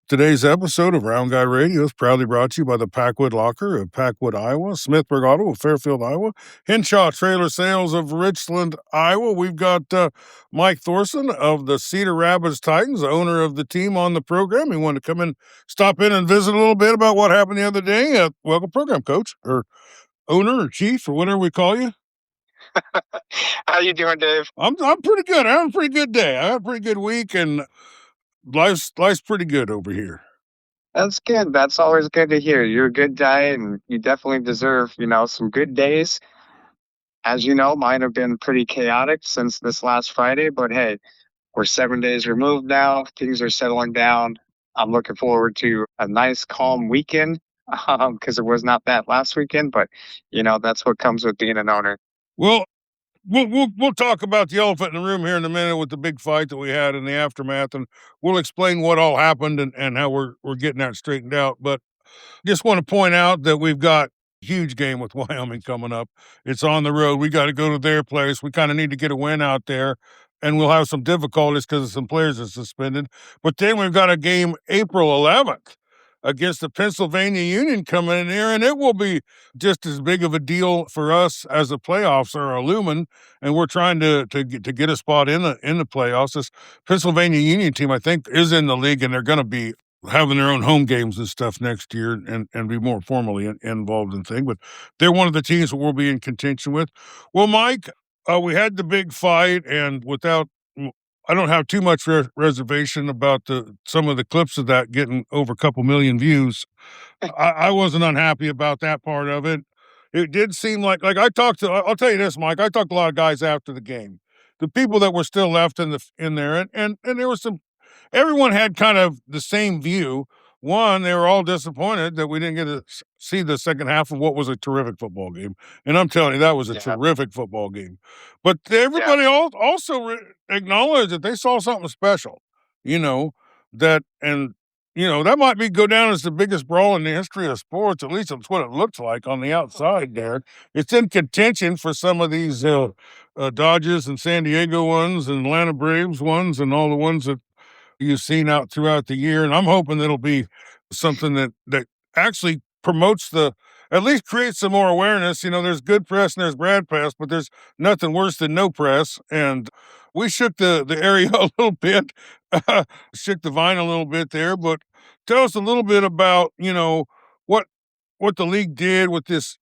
Today's episode of Round Guy Radio is proudly brought to you by the Packwood Locker of Packwood, Iowa, Smithburg Auto of Fairfield, Iowa, Henshaw Trailer Sales of Richland, Iowa. We've got Mike Thorson of the Cedar Rapids Titans, the owner of the team, on the program. He wanted to come in, stop in and visit a little bit about what happened the other day. Welcome, program coach, or owner, or chief, or whatever we call you. How you doing, Dave? I'm pretty good. I had a pretty good day. I had a pretty good week, and life's pretty good over here. That's good. That's always good to hear. You're a good guy, and you definitely deserve, some good days. As you know, mine have been pretty chaotic since this last Friday, but hey, we're 7 days removed now. Things are settling down. I'm looking forward to a nice, calm weekend because it was not that last weekend, but, that's what comes with being an owner. Well, we'll talk about the elephant in the room here in a minute with the big fight that we had in the aftermath, and we'll explain what all happened and how we're getting that straightened out. But just want to point out that we've got a huge game with Wyoming coming up. It's on the road. We got to go to their place. We kind of need to get a win out there, and we'll have some difficulties because some players are suspended. But then we've got a game April 11th against the Pennsylvania Union coming in here, and it will be just as big of a deal for us as the playoffs are looming, and we're trying to get a spot in the playoffs. This Pennsylvania Union team, I think, is in the league, and they're going to be having their own home games and stuff next year and be more formally involved in things. But they're one of the teams that we'll be in contention with. Well, Mike, we had the big fight, and I don't have too much reservation about some of the clips of that getting over a couple million views. I wasn't unhappy about that part of it. It did seem like I'll tell you this, Mike, I talked to a lot of guys after the game, the people that were still left in there, and there was everyone had kind of the same view. One, they were all disappointed that we didn't get to see the second half of what was a terrific football game. And I'm telling you, that was a terrific football game. But everybody also acknowledged that they saw something special, that might go down as the biggest brawl in the history of sports. At least that's what it looks like on the outside there. It's in contention for some of these Dodgers and San Diego ones and Atlanta Braves ones and all the ones that you've seen out throughout the year. And I'm hoping it'll be something that actually promotes at least creates some more awareness. There's good press and there's bad press, but there's nothing worse than no press. And we shook the area a little bit, shook the vine a little bit there. But tell us a little bit about, what the league did with this,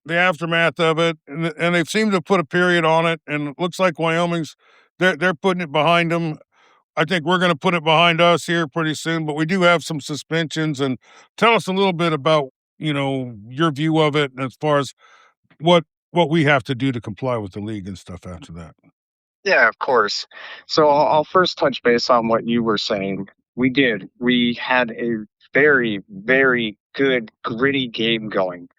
the aftermath of it. And they've seemed to put a period on it. And it looks like Wyoming's, they're putting it behind them. I think we're going to put it behind us here pretty soon, but we do have some suspensions. And tell us a little bit about, your view of it, and as far as what we have to do to comply with the league and stuff after that. Yeah, of course. So I'll first touch base on what you were saying. We did. We had a very, very good, gritty game going.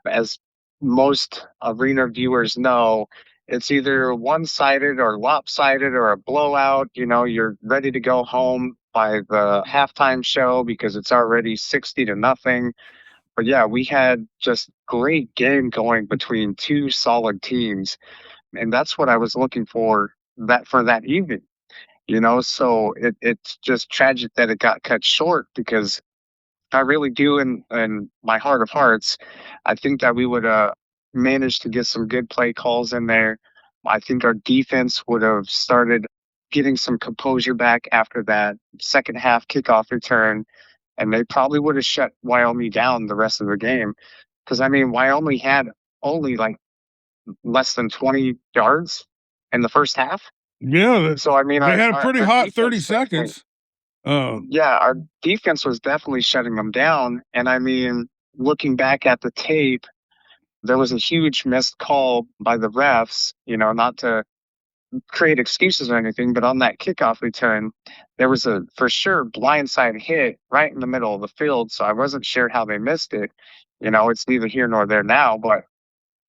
As most arena viewers know, it's either one-sided or lopsided or a blowout. You're ready to go home by the halftime show because it's already 60-0. But yeah, we had just great game going between two solid teams. And that's what I was looking for that evening. So it's just tragic that it got cut short because I really do in my heart of hearts, I think that we would manage to get some good play calls in there. I think our defense would have started getting some composure back after that second half kickoff return, and they probably would have shut Wyoming down the rest of the game. Because, Wyoming had only like less than 20 yards in the first half. Yeah. So, they had a pretty hot 30 seconds. Yeah, our defense was definitely shutting them down. And looking back at the tape, there was a huge missed call by the refs, not to create excuses or anything, but on that kickoff return, there was a for sure blindside hit right in the middle of the field. So I wasn't sure how they missed it. It's neither here nor there now, but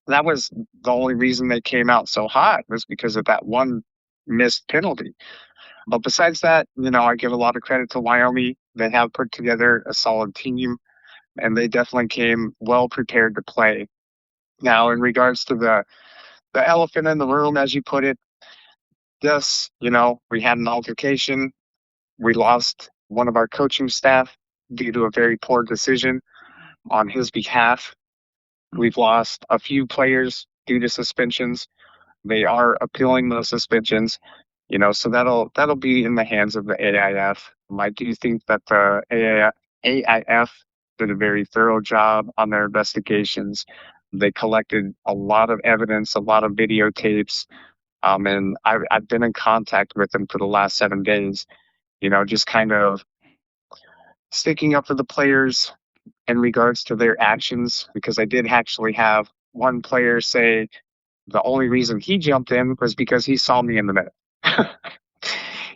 that was the only reason they came out so hot was because of that one missed penalty. But besides that, I give a lot of credit to Wyoming. They have put together a solid team, and they definitely came well prepared to play. Now, in regards to the elephant in the room, as you put it, yes, we had an altercation. We lost one of our coaching staff due to a very poor decision on his behalf. We've lost a few players due to suspensions. They are appealing those suspensions, so that'll be in the hands of the AIF. I do think that the AIF did a very thorough job on their investigations. They collected a lot of evidence, a lot of videotapes, and I've been in contact with them for the last 7 days. Just kind of sticking up for the players in regards to their actions, because I did actually have one player say the only reason he jumped in was because he saw me in the middle.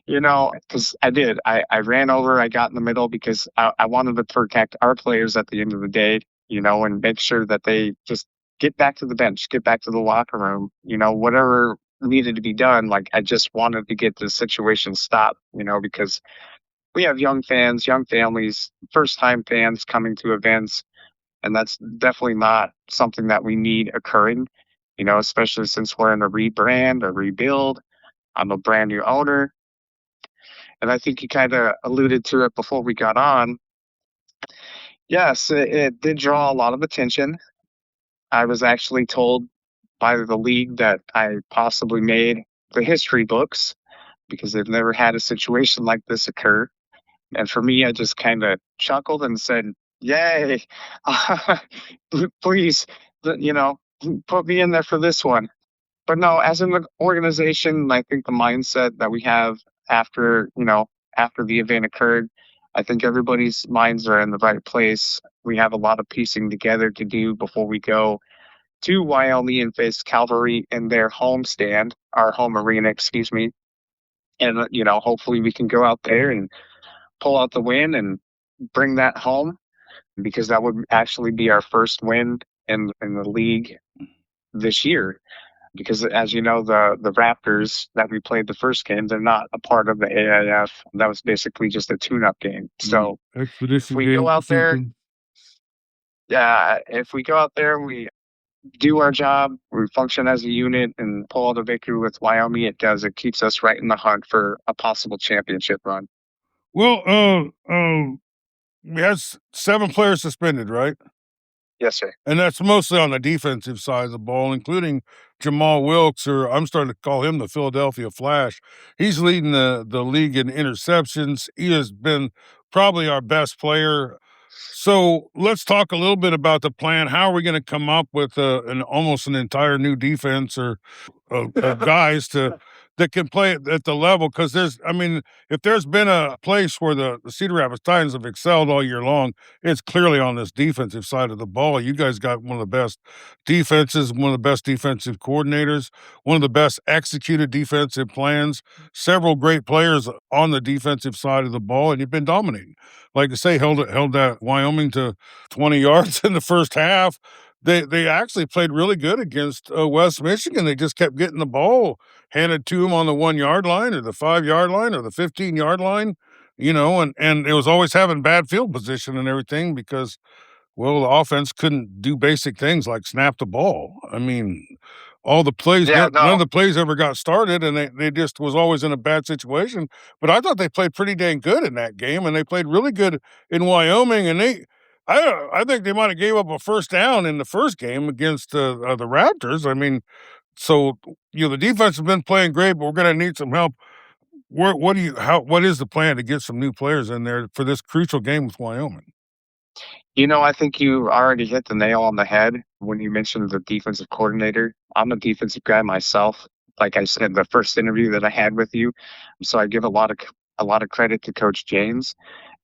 Because I did. I ran over, I got in the middle because I wanted to protect our players at the end of the day, and make sure that they just get back to the bench, get back to the locker room, whatever needed to be done. Like, I just wanted to get the situation stopped, because we have young fans, young families, first time fans coming to events, and that's definitely not something that we need occurring, especially since we're in a rebrand, a rebuild. I'm a brand new owner. And I think you kind of alluded to it before we got on. Yes, it did draw a lot of attention. I was actually told by the league that I possibly made the history books because they've never had a situation like this occur. And for me, I just kind of chuckled and said, "Yay! Please, you know, put me in there for this one." But no, as an organization, I think the mindset that we have after the event occurred, I think everybody's minds are in the right place. We have a lot of piecing together to do before we go to Wyoming and face Calvary in their home stand, our home arena, excuse me. And hopefully we can go out there and pull out the win and bring that home, because that would actually be our first win in the league this year. Because as you know, the Raptors that we played the first game, they're not a part of the AIF. That was basically just a tune-up game. So if Expedition we go game or out there, something. yeah, if we go out there and we do our job, we function as a unit and pull out a victory with Wyoming, it does. It keeps us right in the hunt for a possible championship run. Well, we had 7 players suspended, right? Yes, sir. And that's mostly on the defensive side of the ball, including Jamal Wilkes, or I'm starting to call him the Philadelphia Flash. He's leading the league in interceptions. He has been probably our best player. So let's talk a little bit about the plan. How are we going to come up with almost an entire new defense, or guys that can play at the level? Because if there's been a place where the Cedar Rapids Titans have excelled all year long, it's clearly on this defensive side of the ball. You guys got one of the best defenses, one of the best defensive coordinators, one of the best executed defensive plans, several great players on the defensive side of the ball, and you've been dominating. Like I say, held that Wyoming to 20 yards in the first half. They actually played really good against West Michigan. They just kept getting the ball handed to them on the 1 yard line or the 5 yard line or the 15 yard line, and it was always having bad field position and everything because, well, the offense couldn't do basic things like snap the ball. All the plays, Yeah, none of no, the plays ever got started, and they just was always in a bad situation. But I thought they played pretty dang good in that game, and they played really good in Wyoming. And I think they might have gave up a first down in the first game against the Raptors. So the defense has been playing great, but we're going to need some help. What is the plan to get some new players in there for this crucial game with Wyoming? I think you already hit the nail on the head when you mentioned the defensive coordinator. I'm a defensive guy myself. Like I said, the first interview that I had with you, so I give a lot of credit to Coach James,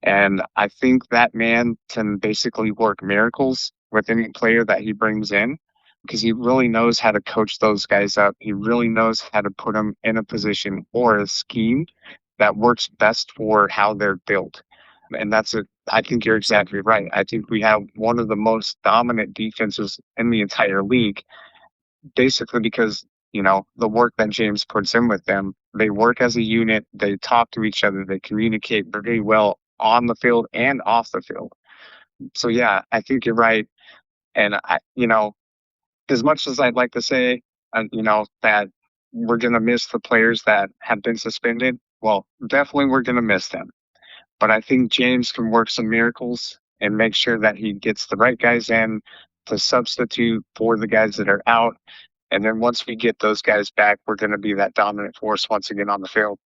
and I think that man can basically work miracles with any player that he brings in, because he really knows how to coach those guys up. He really knows how to put them in a position or a scheme that works best for how they're built. And that's it. I think you're exactly right. I think we have one of the most dominant defenses in the entire league, basically because, the work that James puts in with them. They work as a unit, they talk to each other, they communicate very well on the field and off the field. So yeah, I think you're right. And as much as I'd like to say, that we're going to miss the players that have been suspended, well, definitely we're going to miss them. But I think James can work some miracles and make sure that he gets the right guys in to substitute for the guys that are out. And then once we get those guys back, we're going to be that dominant force once again on the field.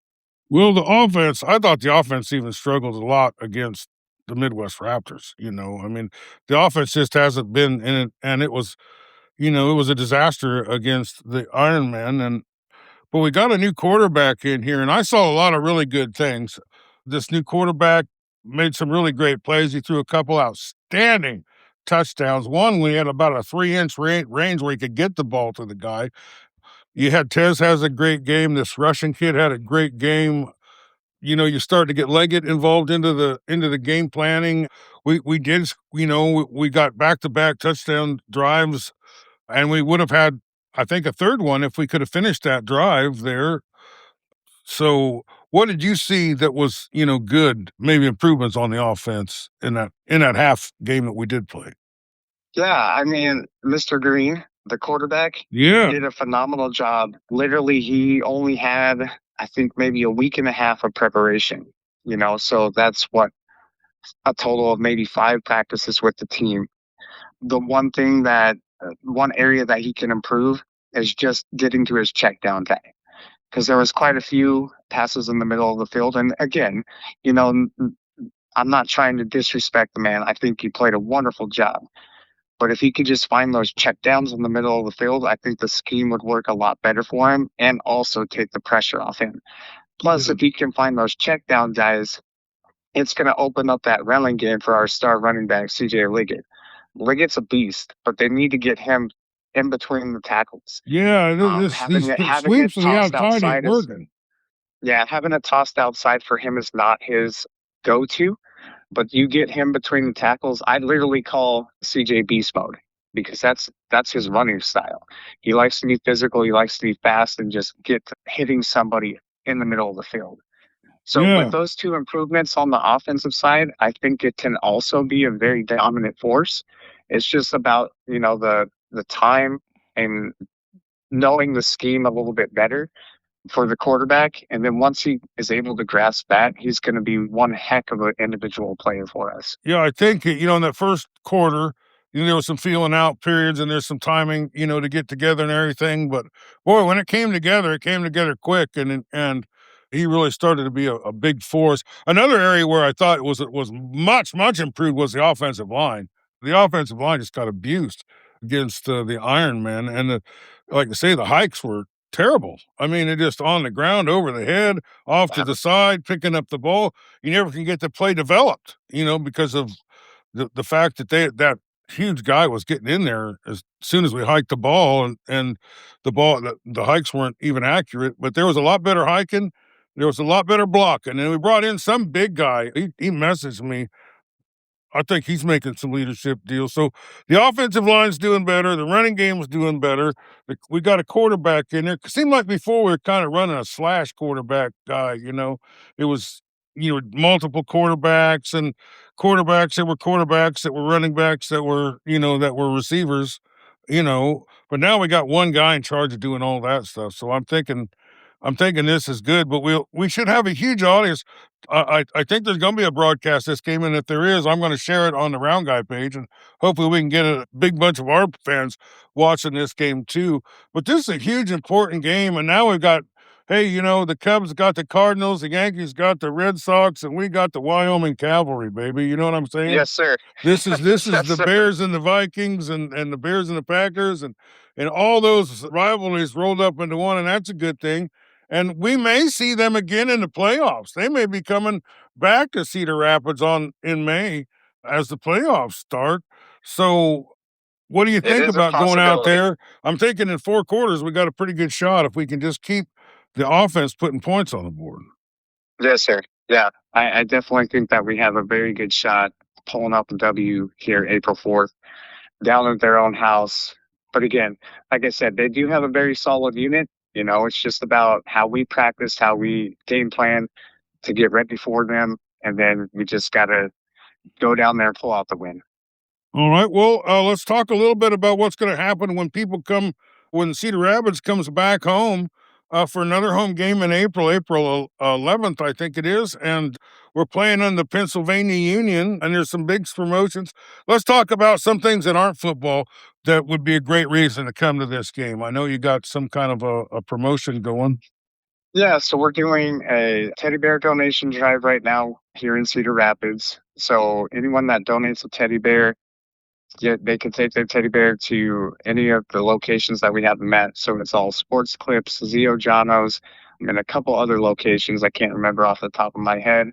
Well, the offense, I thought the offense even struggled a lot against the Midwest Raptors. I mean, the offense just hasn't been in it, and it was, it was a disaster against the Ironmen. But we got a new quarterback in here, and I saw a lot of really good things. This new quarterback made some really great plays. He threw a couple outstanding touchdowns. One, we had about a 3-inch range where he could get the ball to the guy. You had Tez has a great game. This Russian kid had a great game. You start to get Leggett involved into the game planning. We did, we got back-to-back touchdown drives, and we would have had, I think, a third one if we could have finished that drive there. So, what did you see that was, good, maybe improvements on the offense in that half game that we did play? Yeah, I mean, Mr. Green, the quarterback, Yeah. did a phenomenal job. Literally, he only had, I think, maybe a week and a half of preparation, so that's what a total of maybe 5 practices with the team. The one area that he can improve is just getting to his check down time because there was quite a few passes in the middle of the field. And again, you know, I'm not trying to disrespect the man. I think he played a wonderful job. But if he could just find those check downs in the middle of the field, I think the scheme would work a lot better for him and also take the pressure off him. Plus, Yeah. if he can find those check down guys, it's going to open up that running game for our star running back, CJ Liggett. Liggett's a beast, but they need to get him in between the tackles. Yeah, Having these it having it sweeps to the tossed outside ain't outside is working. yeah, having it tossed outside for him is not his go-to. But you get him between the tackles, I literally call CJ beast mode because that's his running style. He likes to be physical, he likes to be fast, and just get hitting somebody in the middle of the field. So with Yeah. those two improvements on the offensive side, I think it can also be a very dominant force. It's just about, the time and knowing the scheme a little bit better for the quarterback. And then once he is able to grasp that, he's going to be one heck of an individual player for us. Yeah, I think, in that first quarter, there was some feeling out periods and there's some timing, to get together and everything. But boy, when it came together quick, and he really started to be a big force. Another area where I thought it was much, much improved was the offensive line. The offensive line just got abused against the Iron Men, and like I say, the hikes were terrible. I mean, they're just on the ground, over the head, off to the side, picking up the ball. You never can get the play developed, because of the fact that that huge guy was getting in there as soon as we hiked the ball, and the hikes weren't even accurate, but there was a lot better hiking. There was a lot better blocking, and we brought in some big guy. He messaged me. I think he's making some leadership deals. So the offensive line's doing better. The running game's doing better. We got a quarterback in there. It seemed like before we were kind of running a slash quarterback guy. It was multiple quarterbacks and quarterbacks that were running backs that were receivers. But now we got one guy in charge of doing all that stuff. So I'm thinking this is good. But we should have a huge audience. I think there's going to be a broadcast this game, and if there is, I'm going to share it on the Round Guy page, and hopefully we can get a big bunch of our fans watching this game too. But this is a huge, important game, and now we've got, hey, the Cubs got the Cardinals, the Yankees got the Red Sox, and we got the Wyoming Cavalry, baby. You know what I'm saying? Yes, sir. This is Yes, the sir. Bears and the Vikings, and the Bears and the Packers, and all those rivalries rolled up into one, and that's a good thing. And we may see them again in the playoffs. They may be coming back to Cedar Rapids in May as the playoffs start. So, what do you It think is a about going out possibility. there? I'm thinking in 4 quarters we got a pretty good shot if we can just keep the offense putting points on the board. Yes, sir. Yeah, I definitely think that we have a very good shot pulling out the W here April 4th down at their own house. But again, like I said, they do have a very solid unit. It's just about how we practice, how we game plan to get ready for them. And then we just got to go down there and pull out the win. All right. Well, let's talk a little bit about what's going to happen when Cedar Rapids comes back home. for another home game in April, April 11th, I think it is, and we're playing in the Pennsylvania Union, and there's some big promotions. Let's talk about some things that aren't football that would be a great reason to come to this game. I know you got some kind of a promotion going. Yeah, so we're doing a teddy bear donation drive right now here in Cedar Rapids. So anyone that donates a teddy bear, yeah, they can take their teddy bear to any of the locations that we have them at. So it's all Sports Clips, Zio Jono's, and a couple other locations I can't remember off the top of my head.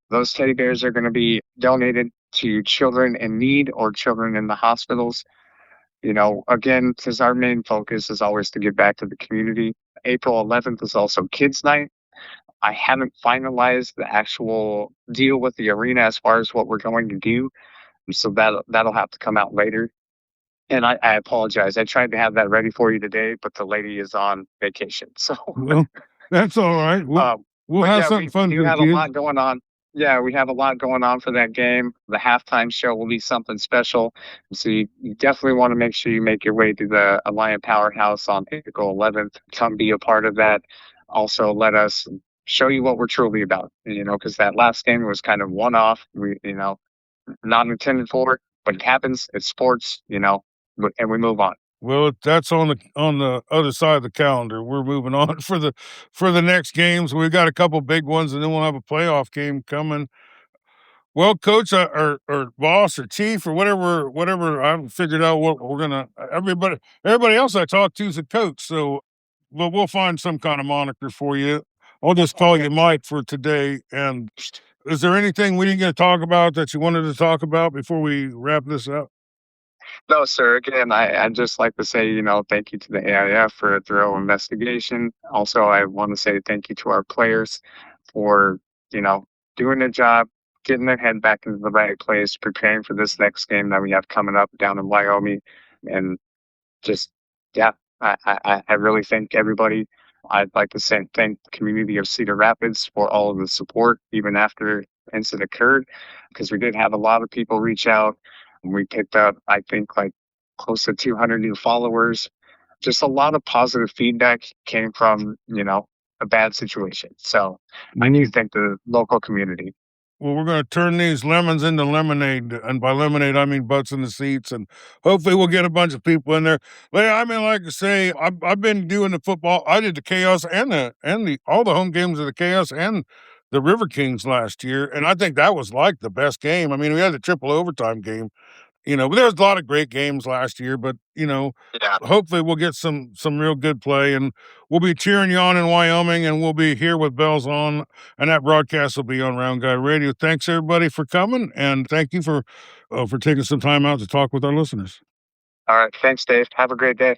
Those teddy bears are going to be donated to children in need or children in the hospitals. You know, again, because our main focus is always to give back to the community. April 11th is also Kids Night. I haven't finalized the actual deal with the arena as far as what we're going to do, so that'll have to come out later. And I apologize. I tried to have that ready for you today, but the lady is on vacation. So, Well, that's all right. um, We'll but have yeah, something we fun do for the have a kids. lot going on. Yeah, we have a lot going on for that game. The halftime show will be something special. So you definitely want to make sure you make your way to the Alliant Powerhouse on April 11th. Come be a part of that. Also, let us show you what we're truly about. You know, because that last game was kind of one off. Not intended for, but it happens. It's sports, and we move on. Well, that's on the other side of the calendar. We're moving on for the next games. We've got a couple big ones, and then we'll have a playoff game coming. Well, coach, or boss or chief or whatever, I haven't figured out what we're gonna. Everybody else I talk to is a coach, so but we'll find some kind of moniker for you. I'll just call you Mike for today. And is there anything we didn't get to talk about that you wanted to talk about before we wrap this up? No, sir. Again, I'd just like to say, thank you to the AIF for a thorough investigation. Also, I want to say thank you to our players for, you know, doing their job, getting their head back into the right place, preparing for this next game that we have coming up down in Wyoming. And just, yeah, I really thank everybody. I'd like to thank the community of Cedar Rapids for all of the support, even after the incident occurred, because we did have a lot of people reach out. We picked up, I think, like close to 200 new followers. Just a lot of positive feedback came from, a bad situation. So I do thank the local community. Well, we're going to turn these lemons into lemonade, and by lemonade I mean butts in the seats, and hopefully we'll get a bunch of people in there. But I mean, like I say, I've been doing the football. I did the Chaos and the all the home games of the Chaos and the River Kings last year, and I think that was like the best game. I mean, we had the triple overtime game, but there was a lot of great games last year, but, Yeah. hopefully we'll get some real good play, and we'll be cheering you on in Wyoming, and we'll be here with bells on, and that broadcast will be on Round Guy Radio. Thanks everybody for coming, and thank you for taking some time out to talk with our listeners. All right. Thanks, Dave. Have a great day.